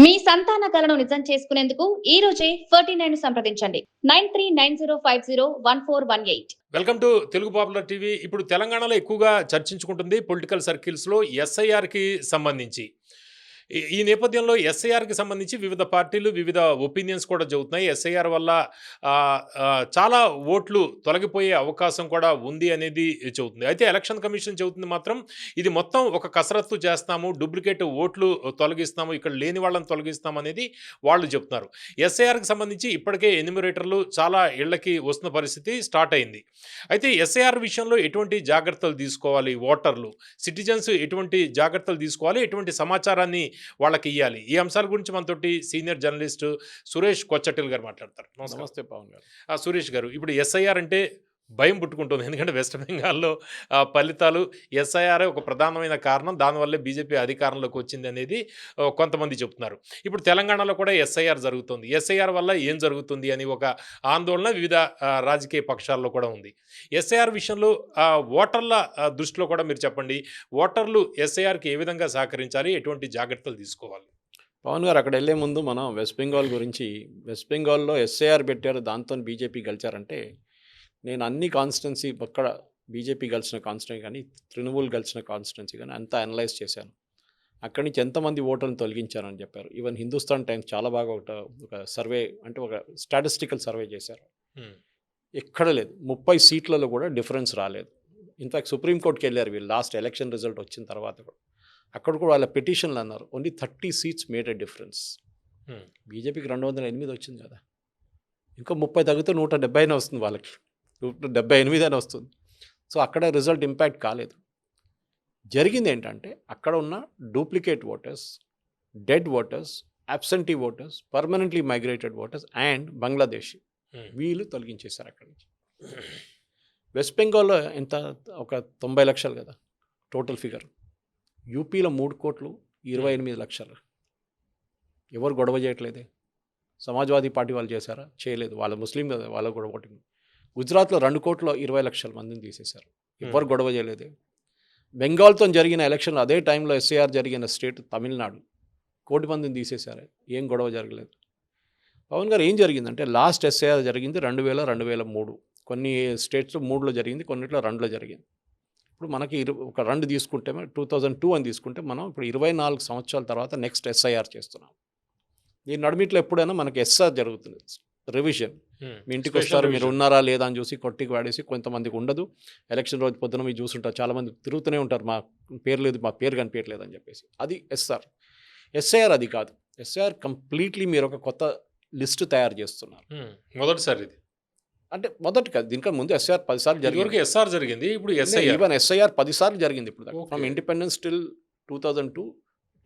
మీ సంతాన కలను నిజం చేసుకునేందుకు ఈ రోజే 49 సంప్రదించండి 9390501418. Welcome to Telugu popular TV. ఇప్పుడు తెలంగాణలో ఎక్కువగా చర్చించుకుంటుంది పొలిటికల్ సర్కిల్స్లో ఎస్ఐఆర్కి సంబంధించి. ఈ నేపథ్యంలో ఎస్ఐఆర్కి సంబంధించి వివిధ పార్టీలు వివిధ ఒపీనియన్స్ కూడా చెబుతున్నాయి. ఎస్ఐఆర్ వల్ల చాలా ఓట్లు తొలగిపోయే అవకాశం కూడా ఉంది అనేది చెబుతుంది. అయితే ఎలక్షన్ కమిషన్ చెబుతుంది మాత్రం ఇది మొత్తం ఒక కసరత్తు చేస్తాము, డూప్లికేట్ ఓట్లు తొలగిస్తాము, ఇక్కడ లేని వాళ్ళని తొలగిస్తాము అనేది వాళ్ళు చెప్తున్నారు. ఎస్ఐఆర్కి సంబంధించి ఇప్పటికే ఎన్యూమరేటర్లు చాలా ఇళ్లకి వస్తున్న పరిస్థితి స్టార్ట్ అయింది. అయితే ఎస్ఐఆర్ విషయంలో ఎటువంటి జాగ్రత్తలు తీసుకోవాలి, ఓటర్లు సిటిజన్స్ ఎటువంటి జాగ్రత్తలు తీసుకోవాలి, ఎటువంటి సమాచారాన్ని వాళ్ళకి ఇవ్వాలి, ఈ అంశాల గురించి మనతోటి సీనియర్ జర్నలిస్ట్ సురేష్ కొచ్చటిల్ గారు మాట్లాడతారు. నమస్తే పవన్ గారు. సురేష్ గారు, ఇప్పుడు ఎస్ఐఆర్ అంటే భయం పుట్టుకుంటుంది. ఎందుకంటే వెస్ట్ బెంగాల్లో ఫలితాలు ఎస్ఐఆర్ ఒక ప్రధానమైన కారణం, దానివల్లే బీజేపీ అధికారంలోకి వచ్చింది అనేది కొంతమంది చెప్తున్నారు. ఇప్పుడు తెలంగాణలో కూడా ఎస్ఐఆర్ జరుగుతుంది. ఎస్ఐఆర్ వల్ల ఏం జరుగుతుంది అని ఒక ఆందోళన వివిధ రాజకీయ పక్షాల్లో కూడా ఉంది. ఎస్ఐఆర్ విషయంలో ఓటర్ల దృష్టిలో కూడా మీరు చెప్పండి, ఓటర్లు ఎస్ఐఆర్కి ఏ విధంగా సహకరించాలి, ఎటువంటి జాగ్రత్తలు తీసుకోవాలి? పవన్ గారు, అక్కడ వెళ్లే ముందు మనం వెస్ట్ బెంగాల్ గురించి, వెస్ట్ బెంగాల్లో ఎస్ఐఆర్ పెట్టారు, దాంతో బీజేపీ గెలిచారంటే నేను అన్ని కాన్స్టిట్యున్సీ అక్కడ బీజేపీ గెలిచిన కాన్స్టిట్యున్సీ కానీ తృణమూల్ గెలిచిన కాన్స్టిట్యున్సీ కానీ అంతా అనలైజ్ చేశాను. అక్కడి నుంచి ఎంతమంది ఓటర్ని తొలగించారని చెప్పారు. ఈవెన్ హిందుస్థాన్ టైమ్స్ చాలా బాగా ఒక సర్వే, అంటే ఒక స్టాటిస్టికల్ సర్వే చేశారు. ఎక్కడ లేదు, 30 సీట్లలో కూడా డిఫరెన్స్ రాలేదు. ఇన్ఫ్యాక్ట్ సుప్రీంకోర్టుకి వెళ్ళారు వీళ్ళు లాస్ట్ ఎలక్షన్ రిజల్ట్ వచ్చిన తర్వాత కూడా. అక్కడ కూడా వాళ్ళ పిటిషన్లు అన్నారు only 30 seats made a difference. బీజేపీకి 208 వచ్చింది కదా, ఇంకో 30 తగ్గితే 170 వస్తుంది, వాళ్ళకి 178 అని వస్తుంది. సో అక్కడ రిజల్ట్ ఇంపాక్ట్ కాలేదు. జరిగింది ఏంటంటే అక్కడ ఉన్న duplicate voters, dead voters, absentee voters, permanently migrated voters and Bangladeshi వీళ్ళు తొలగించేశారు అక్కడి నుంచి. వెస్ట్ బెంగాల్లో ఎంత, ఒక 90 లక్షలు కదా టోటల్ ఫిగర్. యూపీలో 3,28 లక్షలు. ఎవరు గొడవ చేయట్లేదే. సమాజ్వాదీ పార్టీ వాళ్ళు చేశారా? చేయలేదు, వాళ్ళ ముస్లిం కదా, వాళ్ళ కూడా ఓటింగ్. గుజరాత్లో 2,20 లక్షల మందిని తీసేశారు, ఎవరు గొడవ చేయలేదు. బెంగాల్తో జరిగిన ఎలక్షన్లో అదే టైంలో ఎస్ఐఆర్ జరిగిన స్టేట్ తమిళనాడు, 1 కోటి మందిని తీసేశారు, ఏం గొడవ జరగలేదు. పవన్ గారు, ఏం జరిగిందంటే లాస్ట్ ఎస్ఐఆర్ జరిగింది 2000, 2003. కొన్ని స్టేట్స్లో 3లో జరిగింది, కొన్నిట్లో 2లో జరిగింది. ఇప్పుడు మనకి ఒక 2 తీసుకుంటే 2002 అని తీసుకుంటే మనం ఇప్పుడు 24 సంవత్సరాల తర్వాత నెక్స్ట్ ఎస్ఐఆర్ చేస్తున్నాం. ఈ నడుమిట్లో ఎప్పుడైనా మనకి ఎస్ఆర్ జరుగుతుంది, రివిజన్. మీ ఇంటికి వస్తారు, మీరు ఉన్నారా లేదా అని చూసి కొట్టికి వాడేసి. కొంతమందికి ఉండదు, ఎలక్షన్ రోజు పొద్దున మీరు చూసుంటారు, చాలామంది తిరుగుతూనే ఉంటారు, మా పేరు లేదు, మా పేరు కనిపించట్లేదు అని చెప్పేసి. అది ఎస్ఆర్. ఎస్ఐఆర్ అది కాదు. ఎస్ఐఆర్ కంప్లీట్లీ మీరు ఒక కొత్త లిస్ట్ తయారు చేస్తున్నారు. మొదటిసారి ఇది అంటే మొదటి కాదు, దీనికన్నా ముందు ఎస్ఐఆర్ 10 సార్లు జరిగింది. ఎస్ఆర్ జరిగింది, ఇప్పుడు ఈవెన్ ఎస్ఐఆర్ 10 సార్లు జరిగింది. ఇప్పుడు from independence till 2002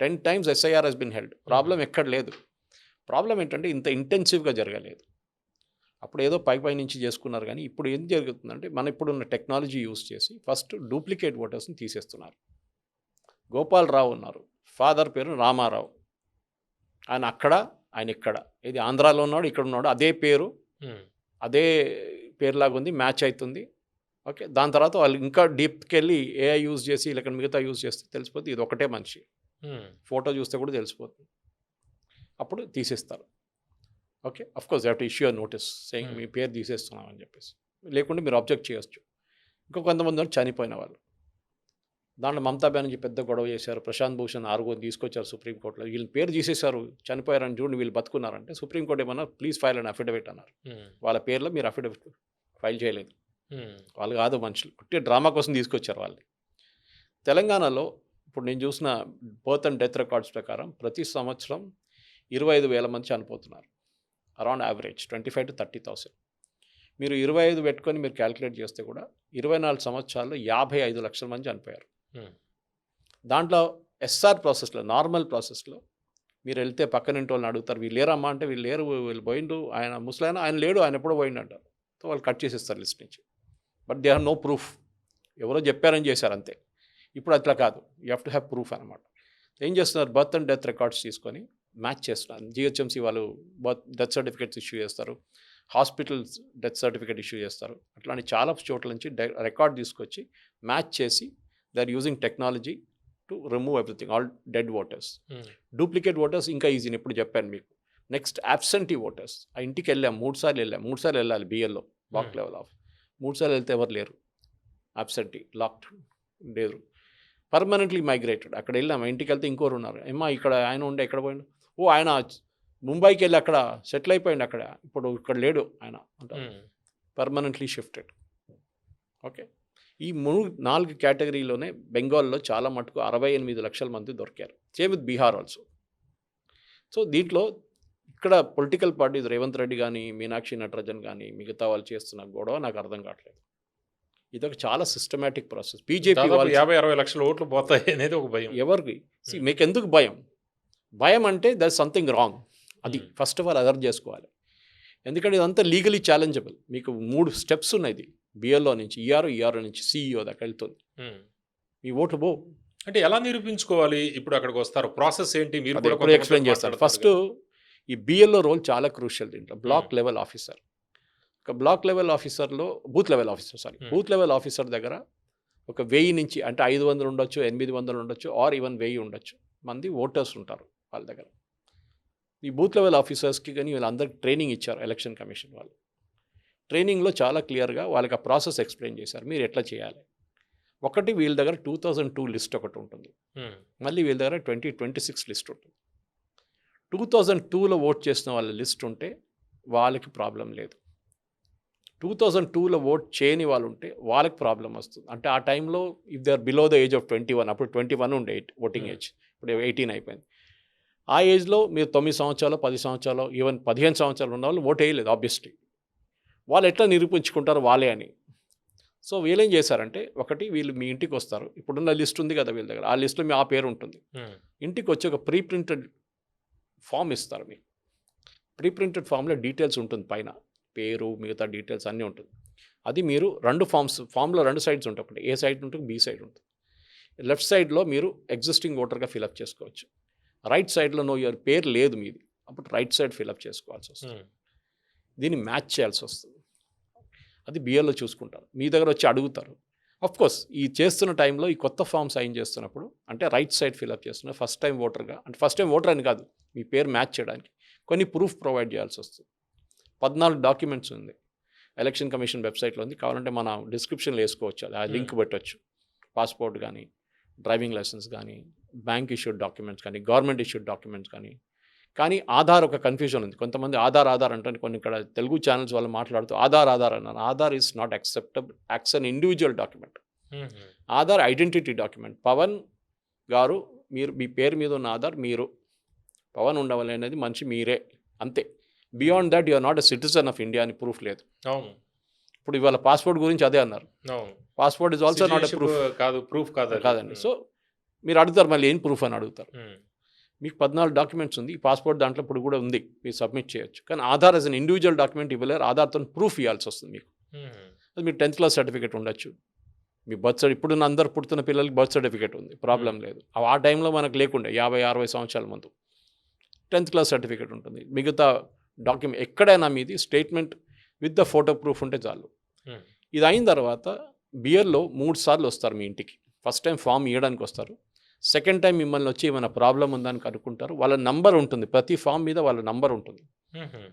10 times SIR has been held. Problem ఎక్కడ లేదు. ప్రాబ్లం ఏంటంటే ఇంత ఇంటెన్సివ్గా జరగలేదు. అప్పుడు ఏదో పై నుంచి చేసుకున్నారు, కానీ ఇప్పుడు ఏం జరుగుతుందంటే మన ఇప్పుడున్న టెక్నాలజీ యూజ్ చేసి ఫస్ట్ డూప్లికేట్ ఓటర్స్ని తీసేస్తున్నారు. గోపాలరావు ఉన్నారు, ఫాదర్ పేరు రామారావు, ఆయన అక్కడ, ఆయన ఇక్కడ, ఇది ఆంధ్రాలో ఉన్నాడు, ఇక్కడ ఉన్నాడు, అదే పేరు, అదే పేరులాగా ఉంది, మ్యాచ్ అవుతుంది. ఓకే, దాని తర్వాత వాళ్ళు ఇంకా డీప్కి వెళ్ళి ఏఐ యూజ్ చేసి లేక మిగతా యూజ్ చేస్తే తెలిసిపోతుంది ఇది ఒకటే మనిషి. ఫోటో చూస్తే కూడా తెలిసిపోతుంది. అప్పుడు తీసేస్తారు. Okay, of course you have to issue a notice saying మీ పేరు తీసేస్తున్నాం అని చెప్పేసి, లేకుంటే మీరు ఆబ్జెక్ట్ చేయొచ్చు. ఇంకా కొంతమంది చనిపోయిన వాళ్ళు, దాంట్లో మమతా బెనర్జీ పెద్ద గొడవ చేశారు, ప్రశాంత్ భూషణ్ 6 తీసుకొచ్చారు సుప్రీంకోర్టులో, వీళ్ళ పేరు తీసేశారు, చనిపోయారని చూడండి, వీళ్ళు బతుకున్నారంటే సుప్రీంకోర్టు ఏమన్నా ప్లీజ్ ఫైల్ అండ్ అఫిడవిట్ అన్నారు. వాళ్ళ పేర్లో మీరు అఫిడవిట్ ఫైల్ చేయలేదు. వాళ్ళు కాదు మనుషులు, పుట్టే డ్రామా కోసం తీసుకొచ్చారు వాళ్ళని. తెలంగాణలో ఇప్పుడు నేను చూసిన బర్త్ అండ్ డెత్ రికార్డ్స్ ప్రకారం ప్రతి సంవత్సరం 25,000 మంది చనిపోతున్నారు, అరౌండ్ యావరేజ్ 25,000 to 30,000. మీరు 25 పెట్టుకొని మీరు క్యాలిక్యులేట్ చేస్తే కూడా 24 సంవత్సరాల్లో 55 లక్షల మంది చనిపోయారు. దాంట్లో ఎస్ఆర్ ప్రాసెస్లో, నార్మల్ ప్రాసెస్లో మీరు వెళ్తే పక్కనింటి వాళ్ళని అడుగుతారు, వీళ్ళు లేరమ్మా అంటే వీళ్ళు లేరు, వీళ్ళు పోయిండు, ఆయన ముసలాయన, ఆయన లేడు, ఆయన ఎప్పుడో పోయిండు అంటారు. సో వాళ్ళు కట్ చేసేస్తారు లిస్ట్ నుంచి. But they have no proof, ఎవరో చెప్పారని చేశారు అంతే. ఇప్పుడు అట్లా కాదు, you have to have proof అనమాట. ఏం చేస్తున్నారు, బర్త్ అండ్ డెత్ రికార్డ్స్ తీసుకొని మ్యాచ్ చేస్తున్నారు. జిహెచ్ఎంసీ వాళ్ళు డెత్ సర్టిఫికేట్స్ ఇష్యూ చేస్తారు, హాస్పిటల్స్ డెత్ సర్టిఫికేట్ ఇష్యూ చేస్తారు. అట్లాంటి చాలా చోట్ల నుంచి రికార్డ్ తీసుకొచ్చి మ్యాచ్ చేసి they are using technology to remove everything, all dead voters. Duplicate voters ఇంకా ఈజీ, ఇప్పుడు చెప్పాను మీకు. నెక్స్ట్ అబ్సెంటీ ఓటర్స్, ఆ ఇంటికి వెళ్ళాం 3 సార్లు వెళ్ళాలి బిఎల్లో బ్లాక్ లెవెల్ ఆఫ్. 3 సార్లు వెళ్తే ఎవరు లేరు, అబ్సెంటీ లాక్డ్ లేరు. పర్మనెంట్లీ మైగ్రేటెడ్, అక్కడ వెళ్ళాము, ఇంటికి వెళ్తే ఇంకోరు ఉన్నారు. ఏమా ఇక్కడ ఆయన ఉండే ఎక్కడ పోయిండు, ఓ ఆయన ముంబైకి వెళ్ళి అక్కడ సెటిల్ అయిపోయింది, అక్కడ ఇప్పుడు ఇక్కడ లేడు ఆయన అంటారు. Permanently shifted. ఓకే, ఈ 4 కేటగిరీలోనే బెంగాల్లో చాలా మటుకు 68 లక్షల మంది దొరికారు. Same with Bihar also. So దీంట్లో ఇక్కడ పొలిటికల్ పార్టీస్ రేవంత్ రెడ్డి కానీ మీనాక్షి నటరాజన్ కానీ మిగతా వాళ్ళు చేస్తున్న గొడవ నాకు అర్థం కావట్లేదు. ఇదొక చాలా సిస్టమేటిక్ ప్రాసెస్. బీజేపీ వాళ్ళు 50-60 లక్షల ఓట్లు పోతాయి అనేది ఒక భయం ఎవరికి. మీకు ఎందుకు భయం అంటే దర్ సంథింగ్ రాంగ్. అది ఫస్ట్ ఆఫ్ ఆల్ అదర్ చేసుకోవాలి. ఎందుకంటే ఇదంతా లీగలీ ఛాలెంజబుల్. మీకు 3 స్టెప్స్ ఉన్నాయి. బిఎల్ఓ నుంచి ఈఆర్ఓ నుంచి సిఇఓ దాకా వెళ్తుంది. మీ ఓట్లు పో అంటే ఎలా నిరూపించుకోవాలి? ఇప్పుడు అక్కడికి వస్తారు, ప్రాసెస్ ఏంటి మీరు ఇప్పుడు ఎక్స్ప్లెయిన్ చేస్తారు. ఫస్ట్ ఈ బిఎల్ఓ రోల్ చాలా క్రూషియల్ దీంట్లో. బ్లాక్ లెవెల్ ఆఫీసర్, ఒక బ్లాక్ లెవెల్ ఆఫీసర్లో బూత్ లెవెల్ ఆఫీసర్ దగ్గర ఒక 1000 నుంచి అంటే 500 ఉండొచ్చు, 800 ఉండొచ్చు, ఆర్ ఈవెన్ 1000 ఉండొచ్చు మంది ఓటర్స్ ఉంటారు వాళ్ళ దగ్గర. ఈ బూత్ లెవెల్ ఆఫీసర్స్కి కానీ వీళ్ళందరికీ ట్రైనింగ్ ఇచ్చారు ఎలక్షన్ కమిషన్ వాళ్ళు. ట్రైనింగ్లో చాలా క్లియర్గా వాళ్ళకి ఆ ప్రాసెస్ ఎక్స్ప్లెయిన్ చేశారు, మీరు ఎట్లా చేయాలి. ఒకటి వీళ్ళ దగ్గర 2002 లిస్ట్ ఒకటి ఉంటుంది, మళ్ళీ వీళ్ళ దగ్గర 2026 లిస్ట్ ఉంటుంది. 2002లో ఓట్ చేసిన వాళ్ళ లిస్ట్ ఉంటే వాళ్ళకి ప్రాబ్లం లేదు. 2002లో ఓట్ చేయని వాళ్ళు ఉంటే వాళ్ళకి ప్రాబ్లం వస్తుంది. అంటే ఆ టైంలో if they are below the age of 21, అప్పుడు 21 ఉండే ఓటింగ్ ఏజ్, ఇప్పుడు 18 అయిపోయింది. ఆ ఏజ్లో మీరు 9 సంవత్సరాలు 10 సంవత్సరాలు ఈవెన్ 15 సంవత్సరాలు ఉన్న వాళ్ళు ఓట్ వేయలేదు. ఆబ్వియస్లీ వాళ్ళు ఎట్లా నిరూపించుకుంటారు వాళ్ళే అని. సో వీళ్ళేం చేశారంటే, ఒకటి వీళ్ళు మీ ఇంటికి వస్తారు, ఇప్పుడున్న లిస్ట్ ఉంది కదా వీళ్ళ దగ్గర, ఆ లిస్ట్లో మీ ఆ పేరు ఉంటుంది. ఇంటికి వచ్చి ఒక ప్రీ ప్రింటెడ్ ఫామ్ ఇస్తారు. మీకు ప్రీ ప్రింటెడ్ ఫామ్లో డీటెయిల్స్ ఉంటుంది, పైన పేరు మిగతా డీటెయిల్స్ అన్నీ ఉంటుంది. అది మీరు 2 ఫామ్లో 2 సైడ్స్ ఉంటాయి, ఒకటి ఏ సైడ్ ఉంటుంది, బి సైడ్ ఉంటుంది. లెఫ్ట్ సైడ్లో మీరు ఎగ్జిస్టింగ్ ఓటర్గా ఫిలప్ చేసుకోవచ్చు. రైట్ సైడ్లో యువర్ పేరు లేదు మీది, అప్పుడు రైట్ సైడ్ ఫిలప్ చేసుకోవాల్సి వస్తుంది. దీన్ని మ్యాచ్ చేయాల్సి వస్తుంది. అది బిఎల్లో చూసుకుంటారు, మీ దగ్గర వచ్చి అడుగుతారు. కోర్స్ ఈ చేస్తున్న టైంలో ఈ కొత్త ఫామ్ సైన్ చేస్తున్నప్పుడు అంటే రైట్ సైడ్ ఫిలప్ చేస్తున్నారు. ఫస్ట్ టైం ఓటర్గా అంటే ఫస్ట్ టైం ఓటర్ అని కాదు, మీ పేరు మ్యాచ్ చేయడానికి కొన్ని ప్రూఫ్ ప్రొవైడ్ చేయాల్సి వస్తుంది. 14 డాక్యుమెంట్స్ ఉంది, ఎలక్షన్ కమిషన్ వెబ్సైట్లో ఉంది, కావాలంటే మన డిస్క్రిప్షన్లో వేసుకోవచ్చు, అది ఆ లింక్ పెట్టవచ్చు. పాస్పోర్ట్ కానీ, డ్రైవింగ్ లైసెన్స్ కానీ, బ్యాంక్ ఇష్యూడ్ డాక్యుమెంట్స్ కానీ, గవర్నమెంట్ ఇష్యూడ్ డాక్యుమెంట్స్ కానీ ఆధార్ ఒక కన్ఫ్యూజన్ ఉంది. కొంతమంది ఆధార్ అంటే కొన్ని ఇక్కడ తెలుగు ఛానల్స్ వాళ్ళు మాట్లాడుతూ ఆధార్ అన్నారు. Aadhaar is not acceptable as an individual document. Aadhaar identity document. Pawan గారు మీరు మీ పేరు మీద ఉన్న ఆధార్ మీరు పవన్ ఉండవాలి అనేది మనిషి మీరే, అంతే. Beyond that you're not a citizen of India అని ప్రూఫ్ లేదు. ఇప్పుడు ఇవాళ పాస్పోర్ట్ గురించి అదే అన్నారు. Passport is also not a proof కాదండి. సో మీరు అడుగుతారు, మళ్ళీ ఏం ప్రూఫ్ అని అడుగుతారు. మీకు 14 డాక్యుమెంట్స్ ఉంది, ఈ పాస్పోర్ట్ దాంట్లో ఇప్పుడు కూడా ఉంది, మీరు సబ్మిట్ చేయొచ్చు. కానీ Aadhaar as an individual document ఇవ్వలేరు, ఆధార్తో ప్రూఫ్ ఇవ్వాల్సి వస్తుంది మీకు. అది మీరు 10th క్లాస్ సర్టిఫికేట్ ఉండొచ్చు, మీ బర్త్ సర్టిఫికేట్, ఇప్పుడున్న అందరు పుడుతున్న పిల్లలకి బర్త్ సర్టిఫికేట్ ఉంది, ప్రాబ్లం లేదు. ఆ టైంలో మనకు లేకుండే 50-60 సంవత్సరాల ముందు 10th క్లాస్ సర్టిఫికేట్ ఉంటుంది. మిగతా డాక్యుమెంట్ ఎక్కడైనా మీది statement with the photo proof ఉంటే చాలు. ఇది అయిన తర్వాత బిఎల్లో 3 సార్లు వస్తారు మీ ఇంటికి. ఫస్ట్ టైం ఫామ్ ఇవ్వడానికి వస్తారు, సెకండ్ టైం మిమ్మల్ని వచ్చి ఏమైనా ప్రాబ్లం ఉందని కనుక్కుంటారు. వాళ్ళ నంబర్ ఉంటుంది, ప్రతి ఫామ్ మీద వాళ్ళ నంబర్ ఉంటుంది,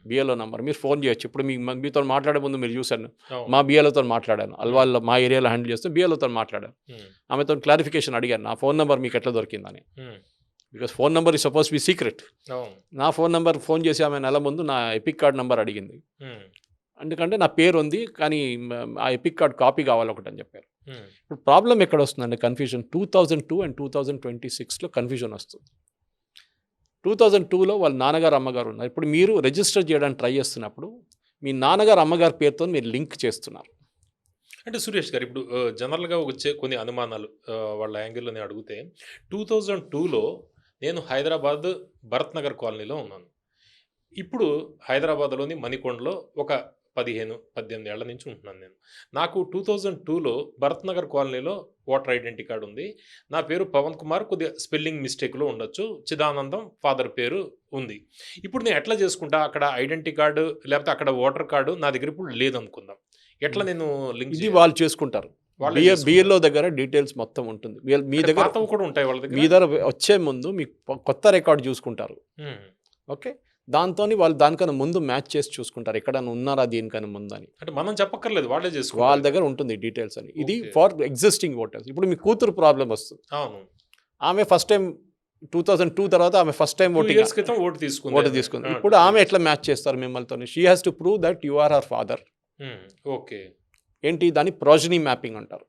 బిఎల్ఓ నంబర్. మీరు ఫోన్ చేయొచ్చు. ఇప్పుడు మీతో మాట్లాడే ముందు మీరు చూశాను, మా బిఎల్ఓతో మాట్లాడాను, అల్వాల్లో మా ఏరియాలో హ్యాండిల్ చేస్తే బిఎల్ఓతో మాట్లాడాను. ఆమెతో క్లారిఫికేషన్ అడిగాను, నా ఫోన్ నెంబర్ మీకు ఎట్లా దొరికిందని. బికాస్ ఫోన్ నెంబర్ ఈ సపోజ్ బి సీక్రెట్. నా ఫోన్ నెంబర్ ఫోన్ చేసి ఆమె నెల ముందు నా ఎపిక్ కార్డ్ నెంబర్ అడిగింది. ఎందుకంటే నా పేరు ఉంది కానీ ఆ ఎపిక్ కార్డ్ కాపీ కావాలి ఒకటి అని చెప్పారు. ఇప్పుడు ప్రాబ్లం ఎక్కడ వస్తుందండి, కన్ఫ్యూజన్ 2002 and 2026లో కన్ఫ్యూజన్ వస్తుంది. 2002లో వాళ్ళ నాన్నగారు అమ్మగారు ఉన్నారు. ఇప్పుడు మీరు రిజిస్టర్ చేయడానికి ట్రై చేస్తున్నప్పుడు మీ నాన్నగారు అమ్మగారి పేరుతో మీరు లింక్ చేస్తున్నారు. అంటే సురేష్ గారు, ఇప్పుడు జనరల్గా వచ్చే కొన్ని అనుమానాలు వాళ్ళ యాంగిల్లో నేను అడిగితే, 2002లో నేను హైదరాబాద్ భరత్ నగర్ కాలనీలో ఉన్నాను. ఇప్పుడు హైదరాబాద్లోని మణికొండలో ఒక 15-18 ఏళ్ల నుంచి ఉంటున్నాను నేను. నాకు 2002లో భరత్ నగర్ కాలనీలో ఓటర్ ఐడెంటిటీ కార్డు ఉంది. నా పేరు పవన్ కుమార్, కొద్దిగా స్పెల్లింగ్ మిస్టేక్లో ఉండొచ్చు, చిదానందం ఫాదర్ పేరు ఉంది. ఇప్పుడు నేను ఎట్లా చేసుకుంటా, అక్కడ ఐడెంటిటీ కార్డు లేకపోతే అక్కడ ఓటర్ కార్డు నా దగ్గర ఇప్పుడు లేదనుకుందాం, ఎట్లా నేను లింక్? ఇది వాళ్ళు చేసుకుంటారు. వాళ్ళే బిఎల్ఓ దగ్గర డీటెయిల్స్ మొత్తం ఉంటుంది. మీ దగ్గర పాతవి కూడా ఉంటాయి వాళ్ళ మీ దగ్గర. దగ్గర వచ్చే ముందు మీకు కొత్త రికార్డ్ చూసుకుంటారు. ఉమ్. ఓకే, దాంతోని వాళ్ళు దానికన్నా ముందు మ్యాచ్ చేసి చూసుకుంటారు ఎక్కడైనా ఉన్నారా దీనికన్నా ముందు అని. అంటే మనం చెప్పక్కర్లేదు, వాళ్ళే వాళ్ళ చేసుకోవాలి. దగ్గర ఉంటుంది డీటెయిల్స్ అని. ఇది Okay. For existing voters. ఇప్పుడు మీ కూతురు ప్రాబ్లం వస్తుంది, అవును, ఆమె ఫస్ట్ టైం 2002 తర్వాత ఆమె ఫస్ట్ టైం 2 ఓటింగ్ years క్రితం ఓటు తీసుకుంది. ఇప్పుడు ఆమె ఎట్లా మ్యాచ్ చేస్తారు మిమ్మల్ని? She has to prove that you or her father. Okay. ఏంటి దాన్ని ప్రోజనీ మ్యాపింగ్ అంటారు.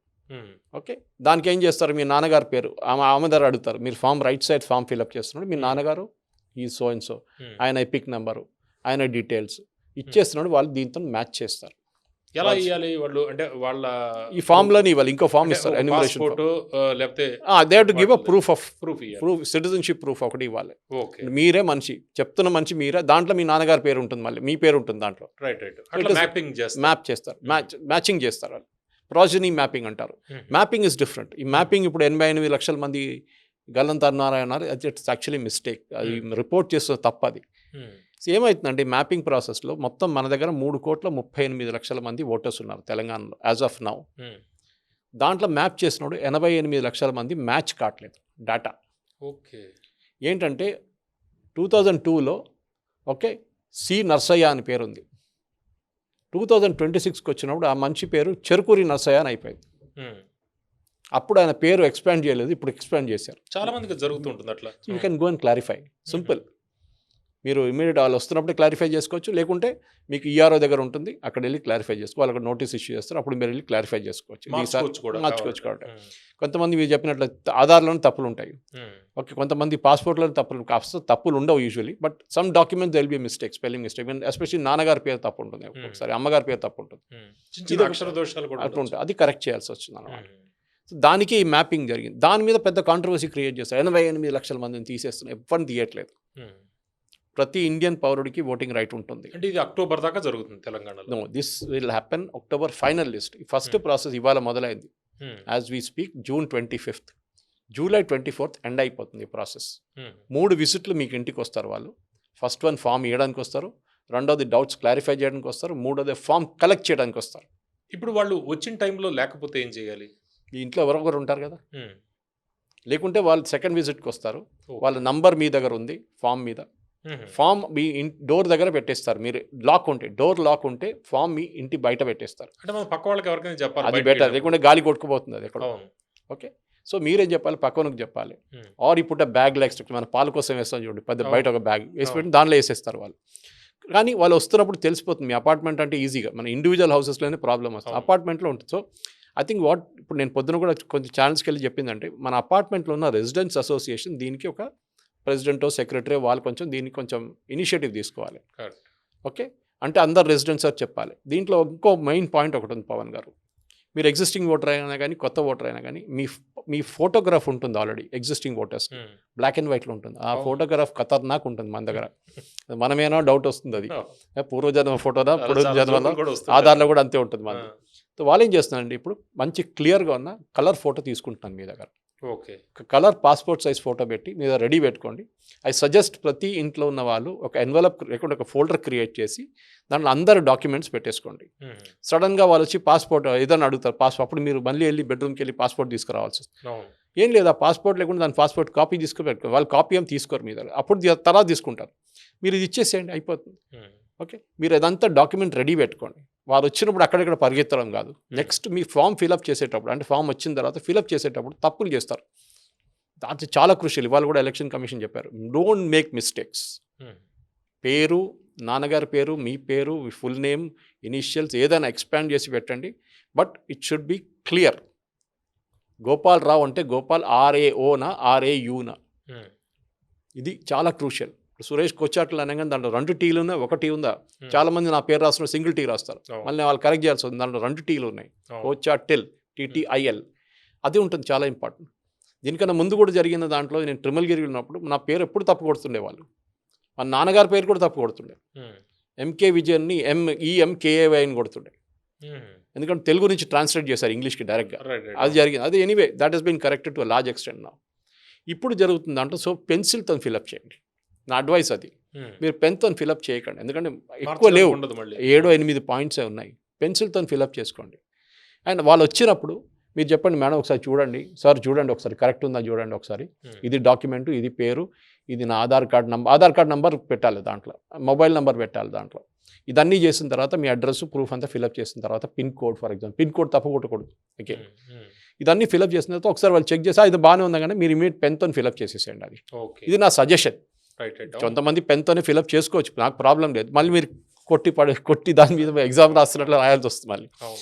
ఓకే, దానికి ఏం చేస్తారు? మీ నాన్నగారి పేరు ఆమె దగ్గర అడుగుతారు. మీరు form right side form fill up చేస్తున్నాడు, మీ నాన్నగారు ఈ సో అండ్ సో, ఆయన ఎపిక్ నెంబరు, ఆయన డీటెయిల్స్ ఇచ్చేస్తున్నాడు. వాళ్ళు దీంతో మ్యాచ్ చేస్తారు. ఎలా ఇవ్వాలి వాళ్ళు? అంటే వాళ్ళ ఈ ఫామ్ లోని ఇవ్వాలి, ఇంకో ఫామ్ ఇస్తారు, ఎన్యూమరేషన్ ఫోటో లేకపోతే they have to give a proof of proof citizenship proof ఒకటి ఇవ్వాలి. ఓకే, మీరే మనిషి, చెప్తున్న మనిషి మీరే. దాంట్లో మీ నాన్నగారి పేరు ఉంటుంది, మళ్ళీ మీ పేరు ఉంటుంది దాంట్లో. రైట్. అట్లా మ్యాపింగ్ చేస్తారు, మ్యాప్ చేస్తారు, మ్యాచింగ్ చేస్తారు. వాళ్ళు ప్రోజనీ మ్యాపింగ్ అంటారు. Mapping is different. ఈ మ్యాపింగ్ ఇప్పుడు 88 లక్షల మంది గల్లంతన్నారన్నారు, ఇట్స్ యాక్చువల్లీ మిస్టేక్. అది రిపోర్ట్ చేస్తున్న తప్పది. ఏమవుతుందంటే మ్యాపింగ్ ప్రాసెస్లో మొత్తం మన దగ్గర 3,38,00,000 మంది ఓటర్స్ ఉన్నారు తెలంగాణలో యాజ్ ఆఫ్ నౌ. దాంట్లో మ్యాప్ చేసినప్పుడు 88 లక్షల మంది మ్యాచ్ కావట్లేదు డేటా. ఓకే, ఏంటంటే 2002లో ఓకే సి నర్సయ్య అని పేరు ఉంది. 2026కి వచ్చినప్పుడు ఆ మనిషి పేరు చెరుకూరి నర్సయ్య అని అయిపోయింది. అప్పుడు ఆయన పేరు ఎక్స్పాండ్ చేయలేదు, ఇప్పుడు ఎక్స్పాండ్ చేశారు. చాలా మందికి జరుగుతుంటుంది అట్లా. You can go and clarify, simple. మీరు ఇమీడియట్ వాళ్ళు వస్తున్నప్పుడే క్లారిఫై చేసుకోవచ్చు, లేకుంటే మీకు ఈఆర్ఓ దగ్గర ఉంటుంది, అక్కడ వెళ్ళి క్లారిఫై చేసుకో. వాళ్ళకి నోటీస్ ఇష్యూ చేస్తారు, అప్పుడు మీరు వెళ్ళి క్లారిఫై చేసుకోవచ్చు. మార్చుకోవచ్చు కాబట్టి కొంతమంది మీరు చెప్పినట్లు ఆధార్లోనే తప్పులు ఉంటాయి. ఓకే, కొంతమంది పాస్పోర్ట్లోనే తప్పులు, కాస్త తప్పులు ఉండవు usually, but some documents they'll be mistake, spelling mistake. Especially నాన్నగారి పేరు తప్పు ఉంటుంది, ఒకసారి అమ్మగారి పేరు తప్పు ఉంటుంది, అక్షర దోషాలు కూడా అట్లా ఉంటుంది. అది కరెక్ట్ చేయాల్సి వచ్చింది అన్నమాట. దానికి ఈ మ్యాపింగ్ జరిగింది. దాని మీద పెద్ద కాంట్రవర్సీ క్రియేట్ చేస్తారు. 88 లక్షల మందిని తీసేస్తున్నారు, ఎవరిని తీయట్లేదు. ప్రతి ఇండియన్ పౌరుడికి ఓటింగ్ రైట్ ఉంటుంది. అంటే ఇది అక్టోబర్ దాకా జరుగుతుంది తెలంగాణలో. No, this will happen October final list. First process ఇవాళ మొదలైంది. As we speak June 25th, July 24th end అయిపోతుంది ఈ ప్రాసెస్. 3 విజిట్లు మీకు ఇంటికి వస్తారు వాళ్ళు. ఫస్ట్ వన్ ఫామ్ ఇవ్వడానికి వస్తారు, రెండోది డౌట్స్ క్లారిఫై చేయడానికి వస్తారు, మూడోది ఫామ్ కలెక్ట్ చేయడానికి వస్తారు. ఇప్పుడు వాళ్ళు వచ్చిన టైంలో లేకపోతే ఏం చేయాలి? మీ ఇంట్లో ఎవరొకరు ఉంటారు కదా, లేకుంటే వాళ్ళు సెకండ్ విజిట్కి వస్తారు. వాళ్ళ నంబర్ మీ దగ్గర ఉంది ఫామ్ మీద. ఫామ్ మీ డోర్ దగ్గర పెట్టేస్తారు. మీరు లాక్ ఉంటే, డోర్ లాక్ ఉంటే ఫామ్ మీ ఇంటి బయట పెట్టేస్తారు. అంటే మనం పక్క వాళ్ళకి ఎవరికైనా చెప్పాలి, అది బెటర్. లేకుంటే గాలి కొట్టుకుపోతుంది అది ఎక్కడ. ఓకే, సో మీరేం చెప్పాలి, పక్కనకు చెప్పాలి. ఆర్ ఇప్పుడు బ్యాగ్ లైక్స్ మన పాల కోసం వేస్తాం చూడండి, పెద్ద బయట ఒక బ్యాగ్ వేసి పెట్టి దాంట్లో వేసేస్తారు వాళ్ళు. కానీ వాళ్ళు వస్తున్నప్పుడు తెలిసిపోతుంది. మీ అపార్ట్మెంట్ అంటే ఈజీగా, మన ఇండివిజువల్ హౌసెస్లోనే ప్రాబ్లం వస్తుంది, అపార్ట్మెంట్లో ఉంటుంది. సో ఐ థింక్ ఇప్పుడు నేను పొద్దున కూడా కొంచెం ఛానల్స్కి వెళ్ళి చెప్పిందంటే, మన అపార్ట్మెంట్లో ఉన్న రెసిడెంట్స్ అసోసియేషన్ దీనికి ఒక ప్రెసిడెంటో సెక్రటరీ వాళ్ళు కొంచెం దీనికి కొంచెం ఇనిషియేటివ్ తీసుకోవాలి. ఓకే, అంటే అందరు రెసిడెంట్స్ అని చెప్పాలి. దీంట్లో ఇంకో మెయిన్ పాయింట్ ఒకటి ఉంది పవన్ గారు. మీరు ఎగ్జిస్టింగ్ ఓటర్ అయినా కానీ కొత్త ఓటర్ అయినా కానీ మీ ఫోటోగ్రాఫ్ ఉంటుంది already existing voters, black and వైట్లో ఉంటుంది. ఆ ఫోటోగ్రాఫ్ ఖతర్నాక్ ఉంటుంది మన దగ్గర. మనమేనో డౌట్ వస్తుంది, అది పూర్వజన్మ ఫోటోదా పూర్వజన్మలో, ఆధార్లో కూడా అంతే ఉంటుంది మన. సో వాళ్ళు ఏం చేస్తున్నారండి, ఇప్పుడు మంచి క్లియర్గా ఉన్న కలర్ ఫోటో తీసుకుంటున్నాను మీ దగ్గర. Okay, colour passport size photo పెట్టి మీద రెడీ పెట్టుకోండి. ఐ సజెస్ట్ ప్రతి ఇంట్లో ఉన్న వాళ్ళు ఒక ఎన్వలప్ లేకుంటే ఒక ఫోల్డర్ క్రియేట్ చేసి దాంట్లో అందరు డాక్యుమెంట్స్ పెట్టేసుకోండి. సడన్గా వాళ్ళు వచ్చి పాస్పోర్ట్ ఏదైనా అడుగుతారు, అప్పుడు మీరు మళ్ళీ వెళ్ళి బెడ్రూమ్కి వెళ్ళి పాస్పోర్ట్ తీసుకురావాల్సి వస్తుంది. ఏం లేదు, ఆ పాస్పోర్ట్ లేకుండా దాని పాస్పోర్ట్ కాపీ తీసుకుపెట్టుకో. వాళ్ళు కాపీ ఏం తీసుకోరు మీ దగ్గర, అప్పుడు తర్వాత తీసుకుంటారు. మీరు ఇది ఇచ్చేసేయండి, అయిపోతుంది. ఓకే, మీరు అదంతా డాక్యుమెంట్ రెడీ పెట్టుకోండి. వారు వచ్చినప్పుడు అక్కడెక్కడ పరిగెత్తడం కాదు. నెక్స్ట్ మీ ఫామ్ ఫిలప్ చేసేటప్పుడు, అంటే ఫామ్ వచ్చిన తర్వాత ఫిలప్ చేసేటప్పుడు తప్పులు చేస్తారు. దాంట్లో చాలా క్రూషియల్. ఇవాళ కూడా ఎలక్షన్ కమిషన్ చెప్పారు, డోంట్ మేక్ మిస్టేక్స్. పేరు, నాన్నగారి పేరు, మీ పేరు, ఫుల్ నేమ్, ఇనిషియల్స్ ఏదైనా ఎక్స్పాండ్ చేసి పెట్టండి, but it should be clear. Gopal Rao అంటే గోపాల్ RAOనా RAUనా, ఇది చాలా క్రూషియల్. సురేష్ కొచ్చాట్లు అనగానే దాంట్లో 2 టీలు ఉన్నాయి, 1 టీ ఉందా? చాలా మంది నా పేరు రాస్తున్న సింగిల్ టీ రాస్తారు, మళ్ళీ వాళ్ళు కరెక్ట్ చేయాల్సి వస్తుంది. దాంట్లో 2 టీలు ఉన్నాయి, కోచాటిల్ TTIL, అది ఉంటుంది, చాలా ఇంపార్టెంట్. దీనికన్నా ముందు కూడా జరిగిన దాంట్లో నేను ట్రిమల్గిరి ఉన్నప్పుడు నా పేరు ఎప్పుడు తప్పు కొడుతుండే వాళ్ళు, మా నాన్నగారి పేరు కూడా తప్పు కొడుతుండే. MK విజయన్ని EMKAY అని కొడుతుండే, ఎందుకంటే తెలుగు నుంచి ట్రాన్స్లేట్ చేశారు ఇంగ్లీష్కి డైరెక్ట్గా. అది జరిగింది. అది anyway that has been corrected to large extent నా. ఇప్పుడు జరుగుతుంది దాంట్లో. సో పెన్సిల్తో ఫిలప్ చేయండి, నా అడ్వైస్ అది. మీరు పెన్తో ఫిలప్ చేయకండి, ఎందుకంటే ఎక్కువ లేవు, 7-8 పాయింట్సే ఉన్నాయి. పెన్సిల్తో ఫిలప్ చేసుకోండి. అండ్ వాళ్ళు వచ్చినప్పుడు మీరు చెప్పండి మేడం ఒకసారి చూడండి, సార్ చూడండి ఒకసారి కరెక్ట్ ఉందా చూడండి ఒకసారి, ఇది డాక్యుమెంటు, ఇది పేరు, ఇది నా ఆధార్ కార్డ్ నంబర్ పెట్టాలి దాంట్లో, మొబైల్ నెంబర్ పెట్టాలి దాంట్లో. ఇదన్నీ చేసిన తర్వాత మీ అడ్రస్ ప్రూఫ్ అంతా ఫిల్అప్ చేసిన తర్వాత pin code, for example pin code తప్పకొట్టకూడదు. ఓకే, ఇదన్నీ ఫిల్అప్ చేసిన తర్వాత ఒకసారి వాళ్ళు చెక్ చేసి ఇది బాగానే ఉందా కానీ మీరు ఇమీడియట్ పెన్తో ఫిల్అప్ చేసేసేయండి. అది ఇది నా సజెషన్. కొంతమంది పెన్తోనే ఫిల్అప్ చేసుకోవచ్చు, నాకు ప్రాబ్లం లేదు. మళ్ళీ మీరు కొట్టి దాని మీద ఎగ్జామ్ రాస్తున్నట్లు రాయాల్సి వస్తుంది మళ్ళీ.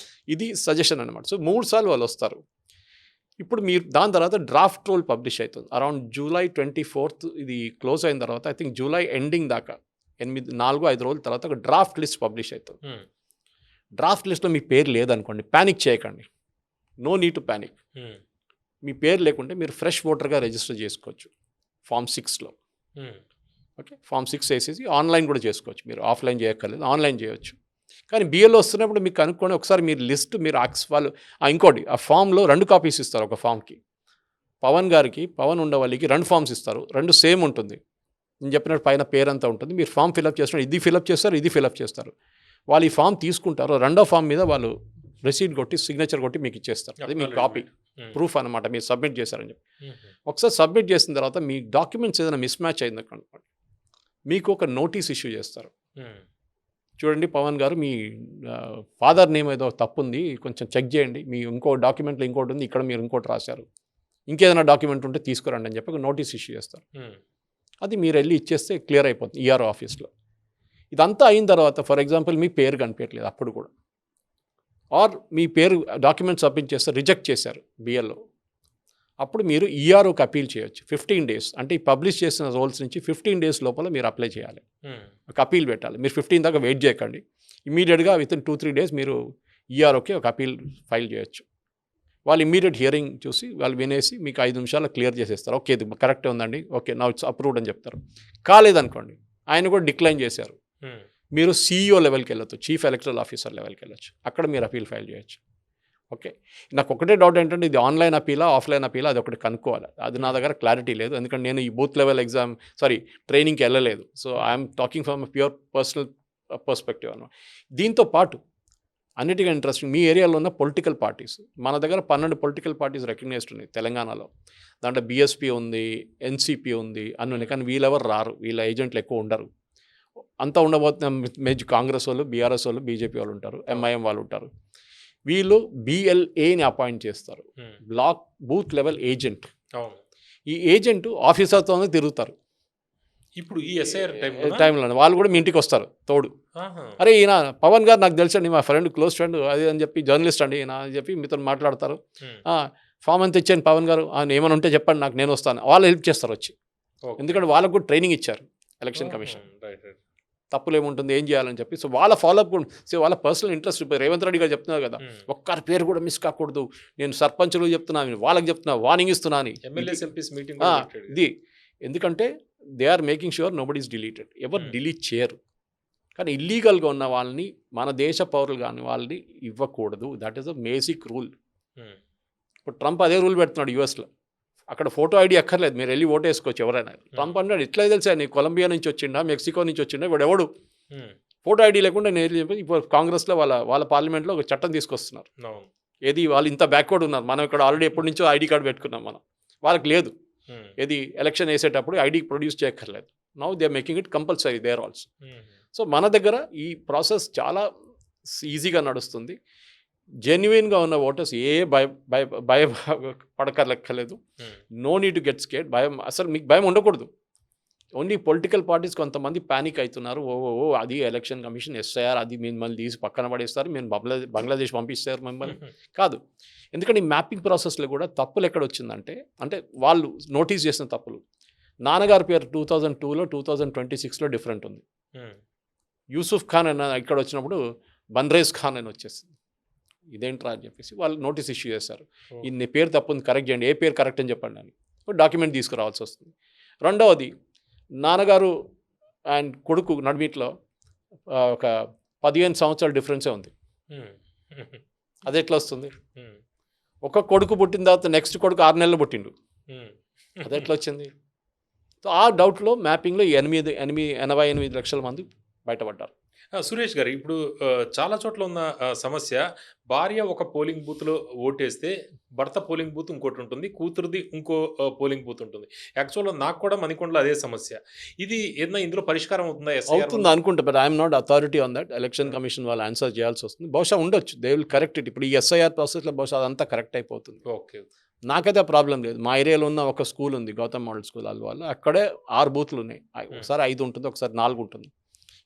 ఇది సజెషన్ అనమాట. సో 3 సార్లు వాళ్ళు వస్తారు. ఇప్పుడు మీరు దాని తర్వాత డ్రాఫ్ట్ రోల్ పబ్లిష్ అవుతుంది అరౌండ్ జూలై 24th. ఇది క్లోజ్ అయిన తర్వాత ఐ థింక్ జూలై ఎండింగ్ దాకా 4-5 రోజుల తర్వాత ఒక డ్రాఫ్ట్ లిస్ట్ పబ్లిష్ అవుతుంది. డ్రాఫ్ట్ లిస్ట్లో మీ పేరు లేదనుకోండి, ప్యానిక్ చేయకండి, నో నీడ్ టు ప్యానిక్. మీ పేరు లేకుంటే మీరు ఫ్రెష్ ఓటర్గా రిజిస్టర్ చేసుకోవచ్చు ఫామ్ 6లో. ఓకే, ఫామ్ 6 వేసేసి ఆన్లైన్ కూడా చేసుకోవచ్చు, మీరు ఆఫ్లైన్ చేయక్కర్లేదు, ఆన్లైన్ చేయొచ్చు. కానీ బిఎల్ఓ వస్తున్నప్పుడు మీకు కనుక్కొని ఒకసారి మీరు లిస్ట్ మీరు వాళ్ళు ఇంకోటి ఆ ఫామ్లో 2 కాపీస్ ఇస్తారు. ఒక ఫామ్కి పవన్ ఉండవల్లికి 2 ఫామ్స్ ఇస్తారు, 2 సేమ్ ఉంటుంది. నేను చెప్పినట్టు పైన పేరంతా ఉంటుంది. మీరు ఫామ్ ఫిల్అప్ చేస్తున్నారు, ఇది ఫిల్అప్ చేస్తారు, ఇది ఫిల్అప్ చేస్తారు. వాళ్ళు ఈ ఫామ్ తీసుకుంటారు, 2వ ఫామ్ మీద వాళ్ళు రిసీట్ కొట్టి సిగ్నేచర్ కొట్టి మీకు ఇచ్చేస్తారు. అది మీ కాపీ ప్రూఫ్ అనమాట, మీరు సబ్మిట్ చేశారని చెప్పి. ఒకసారి సబ్మిట్ చేసిన తర్వాత మీ డాక్యుమెంట్స్ ఏదైనా మిస్ మ్యాచ్ అయింది అనుకోండి, మీకు ఒక నోటీస్ ఇష్యూ చేస్తారు. చూడండి పవన్ గారు, మీ ఫాదర్ నేమ్ ఏదో తప్పు ఉంది, కొంచెం చెక్ చేయండి, మీ ఇంకో డాక్యుమెంట్లో ఇంకోటి ఉంది, ఇక్కడ మీరు ఇంకోటి రాశారు, ఇంకేదైనా డాక్యుమెంట్ ఉంటే తీసుకురండి అని చెప్పి ఒక నోటీస్ ఇష్యూ చేస్తారు. అది మీరు వెళ్ళి ఇచ్చేస్తే క్లియర్ అయిపోతుంది ఈఆర్ఓ ఆఫీస్లో. ఇదంతా అయిన తర్వాత ఫర్ ఎగ్జాంపుల్ మీ పేరు కనిపించట్లేదు అప్పుడు కూడా, ఆర్ మీ పేరు డాక్యుమెంట్ సబ్మిట్ చేస్తే రిజెక్ట్ చేశారు బిఎల్ఓ, అప్పుడు మీరు ఈఆర్ఓకి అపీల్ చేయొచ్చు 15 days. అంటే ఈ పబ్లిష్ చేసిన రోల్స్ నుంచి 15 days లోపల మీరు అప్లై చేయాలి, ఒక అపీల్ పెట్టాలి. మీరు 15 దాకా వెయిట్ చేయకండి, ఇమీడియట్గా వితిన్ 2-3 days మీరు ఈఆర్ఓకి ఒక అపీల్ ఫైల్ చేయొచ్చు. వాళ్ళు ఇమీడియట్ హియరింగ్ చూసి వాళ్ళు వినేసి మీకు 5 నిమిషాల్లో క్లియర్ చేసేస్తారు. ఓకే ఇది కరెక్టే ఉందండి, ఓకే నౌ ఇట్స్ అప్రూవ్డ్ అని చెప్తారు. కాలేదనుకోండి, ఆయన కూడా డిక్లైన్ చేశారు, మీరు CEO లెవెల్కి వెళ్ళొచ్చు, చీఫ్ ఎలక్టరల్ ఆఫీసర్ లెవెల్కి వెళ్ళొచ్చు, అక్కడ మీరు అపీల్ ఫైల్ చేయొచ్చు. ఓకే, నాకు ఒకటే డౌట్ ఏంటంటే ఇది ఆన్లైన్ అపీలా ఆఫ్లైన్ అపీలా అది ఒకటి కనుక్కోవాలి. అది నా దగ్గర క్లారిటీ లేదు, ఎందుకంటే నేను ఈ బూత్ లెవెల్ ట్రైనింగ్కి వెళ్ళలేదు. So I'm talking from pure personal perspective అన్నమాట. దీంతో పాటు అన్నిటికీ ఇంట్రెస్టింగ్ మీ ఏరియాలో ఉన్న పొలిటికల్ పార్టీస్, మన దగ్గర 12 పొలిటికల్ పార్టీస్ రికగ్నైజ్డ్ ఉన్నాయి తెలంగాణలో. దాంట్లో బీఎస్పీ ఉంది, ఎన్సీపీ ఉంది అన్నీ ఉన్నాయి. కానీ వీళ్ళెవరు రారు, వీళ్ళ ఏజెంట్లు ఎక్కువ ఉండరు. అంతా ఉండబోతున్న కాంగ్రెస్ వాళ్ళు, బీఆర్ఎస్ వాళ్ళు, బీజేపీ వాళ్ళు ఉంటారు, ఎంఐఎం వాళ్ళు ఉంటారు. వీళ్ళు BLAని అపాయింట్ చేస్తారు, బూత్ లెవెల్ ఏజెంట్. ఈ ఏజెంట్ ఆఫీసర్తోనే తిరుగుతారు. ఇప్పుడు ఈ ఎస్ఐఆర్ టైంలో వాళ్ళు కూడా మీ ఇంటికి వస్తారు తోడు. అరే ఈయన పవన్ గారు నాకు తెలుసండి, మా ఫ్రెండ్ క్లోజ్ ఫ్రెండ్ అది అని చెప్పి, జర్నలిస్ట్ అండి ఈయన అని చెప్పి మీతో మాట్లాడతారు. ఫామ్ అంతా ఇచ్చాను పవన్ గారు, ఏమైనా ఉంటే చెప్పండి నాకు, నేను వస్తాను. వాళ్ళు హెల్ప్ చేస్తారు వచ్చి, ఎందుకంటే వాళ్ళకు కూడా ట్రైనింగ్ ఇచ్చారు ఎలక్షన్ కమిషన్, తప్పులు ఏముంటుంది ఏం చేయాలని చెప్పి. సో వాళ్ళ ఫాలోఅప్ కూడా, సో వాళ్ళ పర్సనల్ ఇంట్రెస్ట్. రేవంత్ రెడ్డి గారు చెప్తున్నారు కదా, ఒక్కరి పేరు కూడా మిస్ కాకూడదు, నేను సర్పంచులు చెప్తున్నాను, వాళ్ళకి చెప్తున్నా, వార్నింగ్ ఇస్తున్నాను. ఇది ఎందుకంటే they are making sure nobody is deleted. ఎవరు డిలీట్ చేయరు, కానీ ఇల్లీగల్గా ఉన్న వాళ్ళని, మన దేశ పౌరులు కానీ వాళ్ళని ఇవ్వకూడదు. That is a basic rule. ఇప్పుడు ట్రంప్ అదే రూల్ పెడుతున్నాడు యూఎస్లో, అక్కడ ఫోటో ఐడి అక్కర్లేదు, మీరు వెళ్ళి ఓటు వేసుకోవచ్చు ఎవరైనా. ట్రంప్ అన్నాడు ఇట్లా తెలుసా, నీ కొలంబియా నుంచి వచ్చిండా, మెక్సికో నుంచి వచ్చిండా, ఇప్పుడు ఎవడు ఫోటో ఐడి లేకుండా నేను చెప్పి ఇప్పుడు కాంగ్రెస్లో వాళ్ళ పార్లమెంట్లో ఒక చట్టం తీసుకొస్తున్నారు. ఏది వాళ్ళు ఇంత బ్యాక్వర్డ్ ఉన్నారు, మనం ఇక్కడ ఆల్రెడీ ఎప్పటి నుంచో ఐడి కార్డు పెట్టుకున్నాం మనం, వాళ్ళకి లేదు. ఏది ఎలక్షన్ వేసేటప్పుడు ఐడి ప్రొడ్యూస్ చేయక్కర్లేదు. Now they are making it compulsory there also. So మన దగ్గర ఈ ప్రాసెస్ చాలా ఈజీగా నడుస్తుంది. జెన్యున్గా ఉన్న ఓటర్స్ భయపడకర్లెక్కలేదు. No need to get scared. అసలు మీకు భయం ఉండకూడదు. ఓన్లీ పొలిటికల్ పార్టీస్ కొంతమంది ప్యానిక్ అవుతున్నారు, అది ఎలక్షన్ కమిషన్ ఎస్ఐఆర్ అది మిమ్మల్ని తీసి పక్కన పడేస్తారు, మేము బంగ్లాదేశ్ పంపిస్తారు మిమ్మల్ని. కాదు, ఎందుకంటే ఈ మ్యాపింగ్ ప్రాసెస్లో కూడా తప్పులు ఎక్కడ వచ్చిందంటే, అంటే వాళ్ళు నోటీస్ చేసిన తప్పులు. నాన్నగారి పేరు 2002లో 2026లో డిఫరెంట్ ఉంది. యూసుఫ్ ఖాన్ అన్న ఇక్కడ వచ్చినప్పుడు బన్రేజ్ ఖాన్ అని వచ్చేసింది. ఇదేంట్రా అని చెప్పేసి వాళ్ళు నోటీస్ ఇష్యూ చేశారు, ఈ పేరు తప్పు ఉంది, కరెక్ట్ చేయండి, ఏ పేరు కరెక్ట్ అని చెప్పండి అని డాక్యుమెంట్ తీసుకురావాల్సి వస్తుంది. రెండవది, నాన్నగారు అండ్ కొడుకు నడిమిట్లో ఒక 15 సంవత్సరాల డిఫరెన్సే ఉంది. అది ఎట్లా వస్తుంది? ఒక కొడుకు పుట్టిన తర్వాత నెక్స్ట్ కొడుకు 6 నెలలు పుట్టిండు, అది ఎట్లా వచ్చింది? సో ఆ డౌట్లో మ్యాపింగ్లో 88 లక్షల మంది బయటపడ్డారు. సురేష్ గారు ఇప్పుడు చాలా చోట్ల ఉన్న సమస్య భార్య ఒక పోలింగ్ బూత్‌లో ఓటేస్తే భర్త పోలింగ్ బూత్ ఇంకోటి ఉంటుంది. కూతురిది ఇంకో పోలింగ్ బూత్ ఉంటుంది. యాక్చువల్‌గా నాకు కూడా మణికొండలో అదే సమస్య. ఇది ఏదైనా ఇందులో పరిష్కారం అవుతుందా ఎస్ఐఆర్ అవుతుంది వల్ల? అనుకుంటా. But I'm not authority on that. Election commission వాళ్ళు ఆన్సర్ చేయాల్సి వస్తుంది. బహుశా ఉండొచ్చు. They will correct it. ఇప్పుడు ఈ ఎస్ఐఆర్ ప్రాసెస్‌లో బహుశా అదంతా కరెక్ట్ అయిపోతుంది. ఓకే. నాకైతే ప్రాబ్లం లేదు. మా ఏరియాలో ఉన్న ఒక స్కూల్ ఉంది, గౌతమ్ మోడల్ స్కూల్ వాళ్ళు. అక్కడే 6 బూత్లు ఉన్నాయి. ఒకసారి 5 ఉంటుంది, ఒకసారి 4 ఉంటుంది.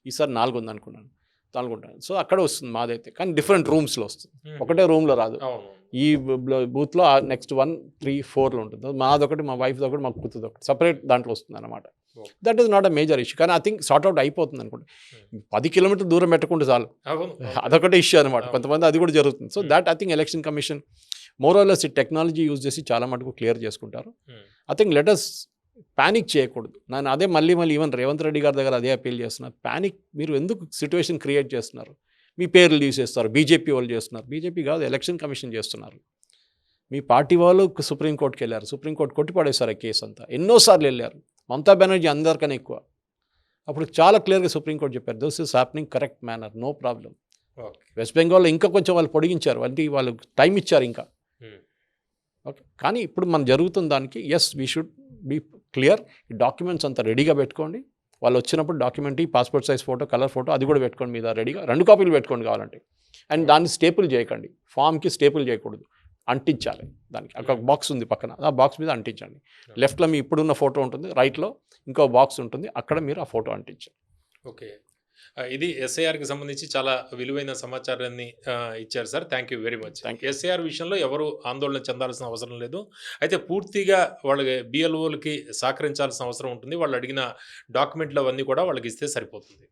ఈసారి 4 ఉంది అనుకున్నాను. 4 ఉంటాను. సో అక్కడే వస్తుంది మాదైతే. కానీ డిఫరెంట్ రూమ్స్‌లో వస్తుంది. ఒకటే రూమ్‌లో రాదు. అవును. ఈ బూత్‌లో నెక్స్ట్ 1, 3, 4లో ఉంటుంది. మాదొకటి, మా వైఫ్‌ది ఒకటి, మా కూతురుది ఒకటి. సెపరేట్ దాంట్లో వస్తుందన్నమాట. Okay. That is not a major issue. కానీ ఐ థింక్ సార్ట్ అవుట్ అయిపోతుంది అనుకుంటా. 10 కిలోమీటర్ల దూరం పెట్టుకుంటే చాలు. అవును. అదొకటే ఇష్యూ అనమాట. అవును. కొంతమంది అది కూడా జరుగుతుంది. So that I think election commission more or less ఈ టెక్నాలజీ యూజ్ చేసి చాలా మటుకు క్లియర్ చేసుకుంటారు. హ్మ్. ఐ థింక్ లెటస్ పానిక్ చేయకూడదు. నేను అదే మళ్ళీ ఈవెన్ రేవంత్ రెడ్డి గారి దగ్గర అదే అపీల్ చేస్తున్నారు. పానిక్ మీరు ఎందుకు సిచ్యువేషన్ క్రియేట్ చేస్తున్నారు? మీ పేర్లు తీసేస్తారు. బీజేపీ వాళ్ళు చేస్తున్నారు. బీజేపీ కాదు, ఎలక్షన్ కమిషన్ చేస్తున్నారు. మీ పార్టీ వాళ్ళు సుప్రీంకోర్టుకి వెళ్ళారు. సుప్రీంకోర్టు కొట్టిపడేశారు ఆ కేసు అంతా. ఎన్నోసార్లు వెళ్ళారు. మమతా బెనర్జీ అందరికన్నా ఎక్కువ. అప్పుడు చాలా క్లియర్గా సుప్రీంకోర్టు చెప్పారు, this is happening correct manner, no problem. Okay. West బెంగాల్లో ఇంకా కొంచెం వాళ్ళు పొడిగించారు. అంటే వాళ్ళు టైం ఇచ్చారు ఇంకా. హ్మ్. ఓకే. కానీ ఇప్పుడు మనం జరుగుతున్న దానికి as we should be clear. ఈ డాక్యుమెంట్స్ అంతా రెడీగా పెట్టుకోండి. వాళ్ళు వచ్చినప్పుడు document, passport size photo, colour photo అది కూడా పెట్టుకోండి మీద రెడీగా. 2 కాపీలు పెట్టుకోండి కావాలంటే. అండ్ దాన్ని స్టేపుల్ చేయకండి. ఫామ్కి స్టేపుల్ చేయకూడదు, అంటించాలి. దానికి ఒక బాక్స్ ఉంది పక్కన, ఆ బాక్స్ మీద అంటించండి. లెఫ్ట్లో మీ ఇప్పుడున్న ఫోటో ఉంటుంది, రైట్లో ఇంకో బాక్స్ ఉంటుంది, అక్కడ మీరు ఆ ఫోటో అంటించండి. ఓకే. ఇది ఎస్ఐఆర్‌కి సంబంధించి చాలా విలువైన సమాచారాన్ని ఇచ్చారు sir. Thank you very much. Thank SIR విషయంలో ఎవరు ఆందోళన చెందాల్సిన అవసరం లేదు. అయితే పూర్తిగా వాళ్ళకి బిఎల్ఓలకి సహకరించాల్సిన అవసరం ఉంటుంది. వాళ్ళు అడిగిన డాక్యుమెంట్లు అవన్నీ కూడా వాళ్ళకి ఇస్తే సరిపోతుంది.